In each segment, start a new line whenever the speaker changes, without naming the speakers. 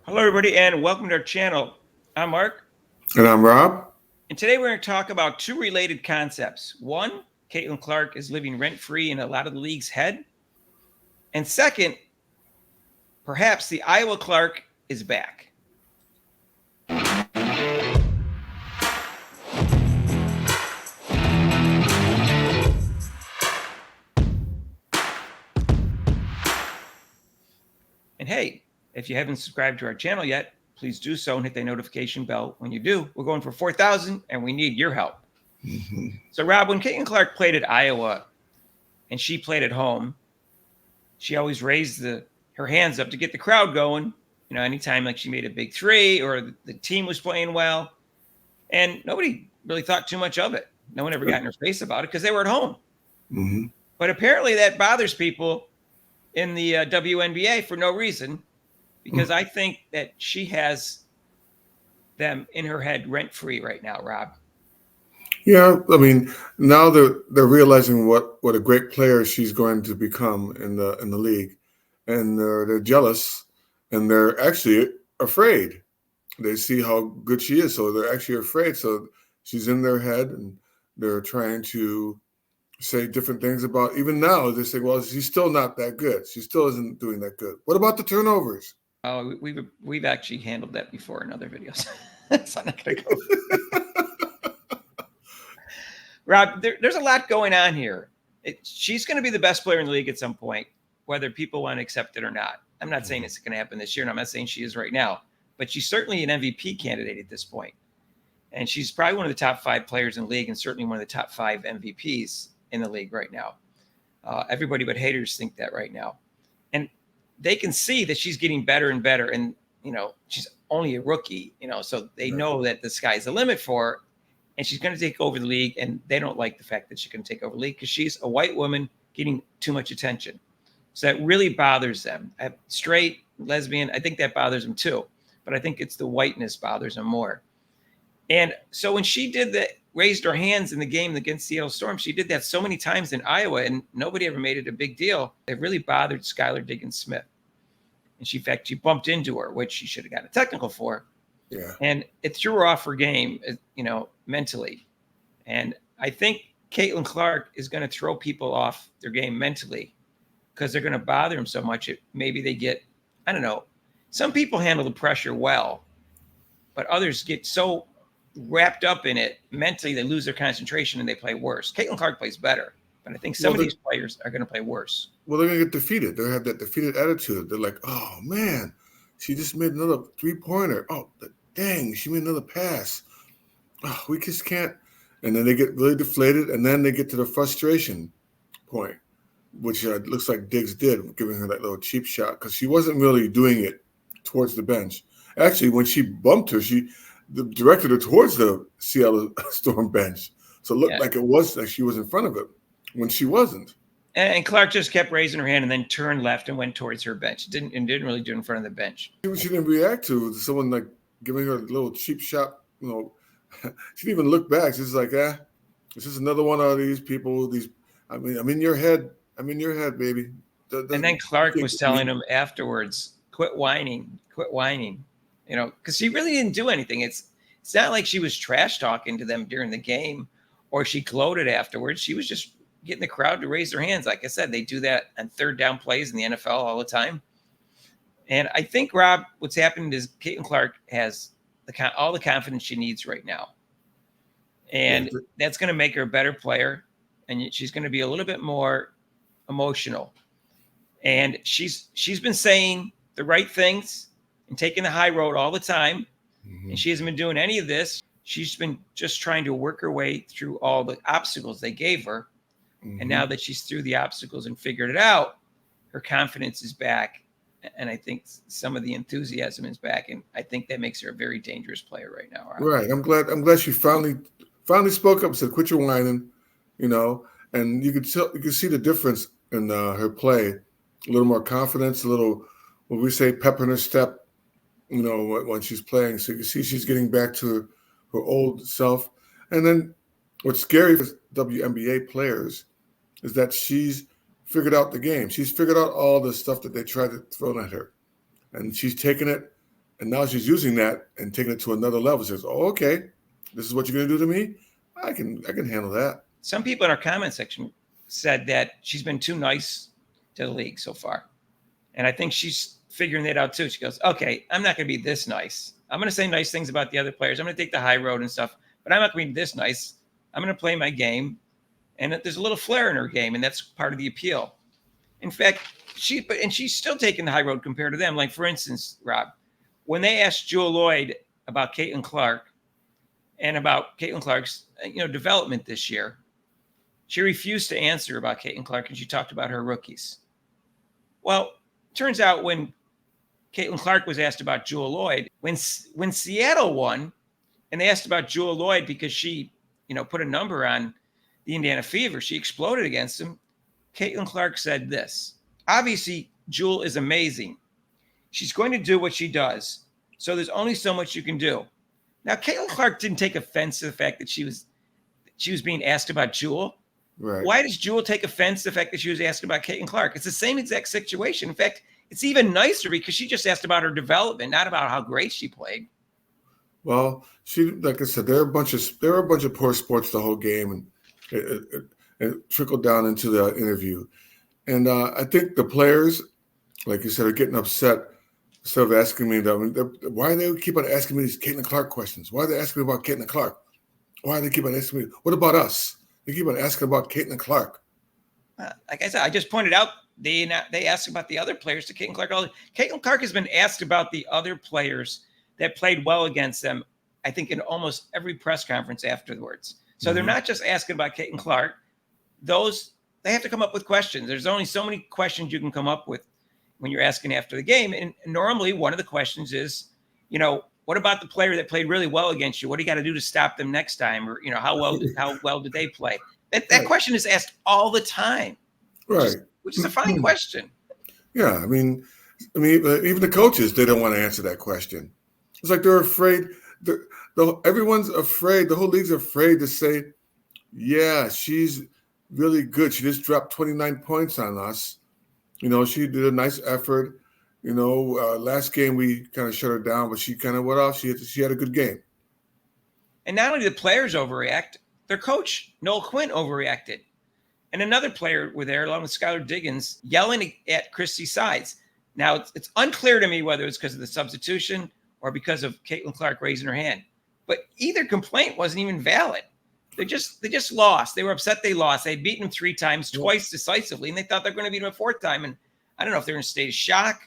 Hello, everybody, and welcome to our channel. I'm Mark,
And I'm Rob.
and today we're going to talk about two related concepts. One, Caitlin Clark is living rent free in a lot of the league's head. And second, perhaps the Iowa Clark is back. And hey, if you haven't subscribed to our channel yet, please do so and hit the notification bell when you do. We're going for 4,000 and we need your help.
Mm-hmm.
So, Rob, when Caitlin Clark played at Iowa and she played at home, she always raised her hands up to get the crowd going. You know, anytime like she made a big three or the team was playing well, and nobody really thought too much of it. No one ever got in her face about it because they were at home.
Mm-hmm.
But apparently that bothers people in the WNBA for no reason, because I think that she has them in her head rent free right now, Rob.
Yeah, I mean, now they're realizing what a great player she's going to become in the league, and they're jealous, and they're actually afraid. They see how good she is, so they're actually afraid. So she's in their head, and they're trying to say different things about. Even now, they say, "Well, she's still not that good. She still isn't doing that good." What about the turnovers?
Oh, we've actually handled that before in other videos, so I'm not going to go. Rob, there's a lot going on here. She's going to be the best player in the league at some point, whether people want to accept it or not. I'm not saying it's going to happen this year, and I'm not saying she is right now, but she's certainly an MVP candidate at this point. And she's probably one of the top 5 players in the league and certainly one of the top 5 MVPs in the league right now. Everybody but haters think that right now. And they can see that she's getting better and better. And, you know, she's only a rookie, you know, so they know that the sky's the limit for her. And she's going to take over the league. And they don't like the fact that she's going to take over the league because she's a white woman getting too much attention. So that really bothers them. Straight, lesbian, I think that bothers them too. But I think it's the whiteness bothers them more. And so when she did that, raised her hands in the game against Seattle Storm, she did that so many times in Iowa, and nobody ever made it a big deal. It really bothered Skylar Diggins-Smith. And in fact, she bumped into her, which she should have gotten a technical for.
Yeah.
And it threw her off her game, you know, mentally. And I think Caitlin Clark is going to throw people off their game mentally because they're going to bother them so much. Maybe they get, I don't know, some people handle the pressure well, but others get so wrapped up in it mentally, they lose their concentration and they play worse. Caitlin Clark plays better, but I think some of these players are going to play worse.
Well, they're going to get defeated. They'll have that defeated attitude. They're like, oh, man, she just made another three-pointer. Oh, dang, she made another pass. Oh, we just can't. And then they get really deflated, and then they get to the frustration point, which looks like Diggs did, giving her that little cheap shot because she wasn't really doing it towards the bench. Actually, when she bumped her, directed her towards the Seattle Storm bench. So it looked like it was like she was in front of it when she wasn't.
And Clark just kept raising her hand and then turned left and went towards her bench. Didn't really do it in front of the bench.
She didn't react to someone like giving her a little cheap shot. You know, she didn't even look back. She's like, this is another one of these people. I'm in your head. I'm in your head, baby.
And then Clark was telling him afterwards, quit whining. You know, because she really didn't do anything. It's not like she was trash talking to them during the game or she gloated afterwards. She was just getting the crowd to raise their hands. Like I said, they do that on third down plays in the NFL all the time. And I think, Rob, what's happening is Caitlin Clark has all the confidence she needs right now. And that's going to make her a better player. And she's going to be a little bit more emotional. And she's been saying the right things and taking the high road all the time. Mm-hmm. And she hasn't been doing any of this. She's been just trying to work her way through all the obstacles they gave her. Mm-hmm. And now that she's through the obstacles and figured it out, her confidence is back. And I think some of the enthusiasm is back. And I think that makes her a very dangerous player right now.
Right. I'm glad she finally spoke up and said, quit your whining, you know, and you could see the difference in her play. A little more confidence, a little, what we say, pep in her step, you know, when she's playing. So you can see she's getting back to her old self. And then what's scary for WNBA players is that she's figured out the game. She's figured out all the stuff that they tried to throw at her. And she's taken it And now she's using that and taking it to another level. She says, "Oh, okay, this is what you're going to do to me. I can handle that."
Some people in our comment section said that she's been too nice to the league so far. And I think she's figuring that out too. She goes, okay, I'm not going to be this nice. I'm going to say nice things about the other players. I'm going to take the high road and stuff, but I'm not going to be this nice. I'm going to play my game. And there's a little flair in her game, and that's part of the appeal. In fact, she's still taking the high road compared to them. Like, for instance, Rob, when they asked Jewel Lloyd about Caitlin Clark and about Caitlin Clark's development this year, she refused to answer about Caitlin Clark, and she talked about her rookies. Well, turns out when Caitlin Clark was asked about Jewel Lloyd, when Seattle won, and they asked about Jewel Lloyd because she, put a number on the Indiana Fever, she exploded against them. Caitlin Clark said this: obviously, Jewel is amazing. She's going to do what she does. So there's only so much you can do. Now, Caitlin Clark didn't take offense to the fact that she was being asked about Jewel.
Right.
Why does Jewel take offense to the fact that she was asked about Caitlin Clark? It's the same exact situation. In fact, it's even nicer because she just asked about her development, not about how great she played.
Well, like I said, there were a bunch of poor sports the whole game, and it trickled down into the interview. And I think the players, like you said, are getting upset instead of asking me why do they keep on asking me these Caitlin Clark questions? Why are they asking me about Caitlin Clark? Why do they keep on asking me, what about us? They keep on asking about Caitlin Clark.
Like I said, I just pointed out they asked about the other players to Caitlin Clark. Caitlin Clark has been asked about the other players that played well against them, I think, in almost every press conference afterwards. So they're not just asking about Caitlin Clark. They have to come up with questions. There's only so many questions you can come up with when you're asking after the game. And normally one of the questions is, what about the player that played really well against you? What do you got to do to stop them next time? Or, how well did they play? That question is asked all the time, which is a fine question.
Yeah, I mean, even the coaches, they don't want to answer that question. It's like they're afraid. Everyone's afraid. The whole league's afraid to say, yeah, she's really good. She just dropped 29 points on us. She did a nice effort. Last game we kind of shut her down, but she kind of went off. She had a good game.
And not only the players overreact, their coach, Noel Quinn, overreacted. And another player were there, along with Skylar Diggins, yelling at Christie's sides. Now, it's unclear to me whether it's because of the substitution or because of Caitlin Clark raising her hand. But either complaint wasn't even valid. They just lost. They were upset they lost. They had beaten them 3 times, twice decisively, and they thought they were going to beat them a 4th time. And I don't know if they're in a state of shock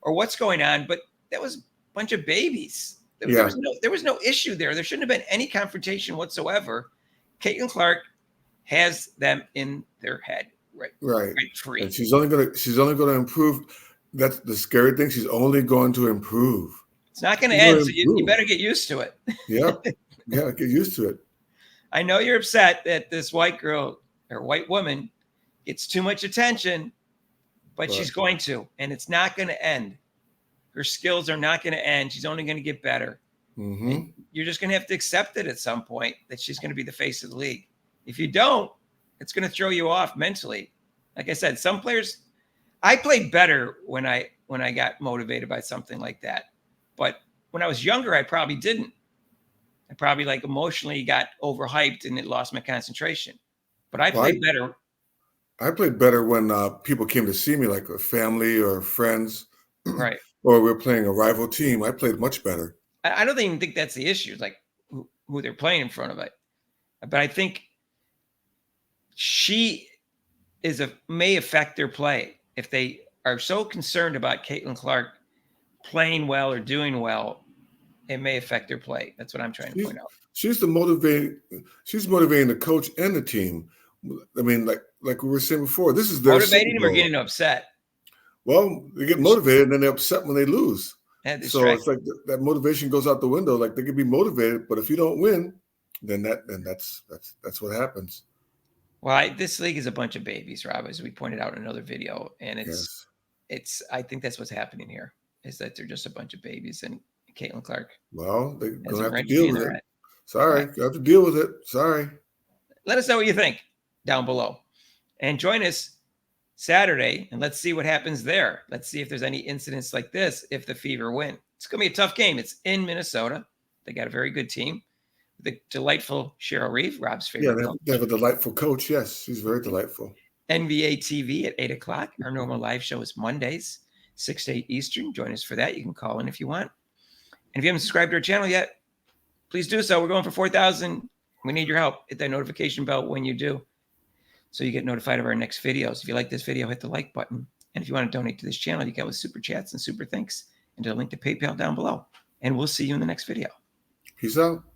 or what's going on, but that was a bunch of babies. There was no issue there. There shouldn't have been any confrontation whatsoever. Caitlin Clark has them in their head, right free.
And she's only going to improve. That's the scary thing. She's only going to improve.
It's not going to end, so you better get used to it.
Yeah, get used to it.
I know you're upset that this white girl or white woman gets too much attention, but she's going to, and it's not going to end. Her skills are not going to end. She's only going to get better. And you're just going to have to accept it at some point that she's going to be the face of the league. If you don't, it's going to throw you off mentally. Like I said, some players, I played better when I got motivated by something like that. But when I was younger, I probably didn't. I probably emotionally got overhyped and it lost my concentration. But I played better.
I played better when people came to see me, like a family or friends,
right?
Or we're playing a rival team. I played much better.
I don't even think that's the issue, like who they're playing in front of it. But I think she may affect their play if they are so concerned about Caitlin Clark playing well or doing well. It may affect their play. That's what I'm trying to point out.
She's motivating the coach and the team. I mean, like we were saying before, this is their
motivating them or getting upset.
Well, they get motivated and then they're upset when they lose. So
right.
It's like that motivation goes out the window. Like they can be motivated, but if you don't win, then that's what happens.
Well, this league is a bunch of babies, Rob, as we pointed out in another video, and it's. I think that's what's happening here is that they're just a bunch of babies, and Caitlin Clark.
Well, they're gonna have to deal with it. Sorry, you have to deal with it. Sorry.
Let us know what you think down below, and join us Saturday, and let's see what happens there. Let's see if there's any incidents like this if the Fever win. It's going to be a tough game. It's in Minnesota. They got a very good team. The delightful Cheryl Reeve, Rob's favorite.
Yeah, they have a delightful coach. Yes, she's very delightful.
NBA TV at 8 o'clock. Our normal live show is Mondays, 6 to 8 Eastern. Join us for that. You can call in if you want. And if you haven't subscribed to our channel yet, please do so. We're going for 4,000. We need your help. Hit that notification bell when you do, so you get notified of our next videos. If you like this video, hit the like button. And if you want to donate to this channel, you can with super chats and super thanks, and to the link to PayPal down below. And we'll see you in the next video.
Peace out.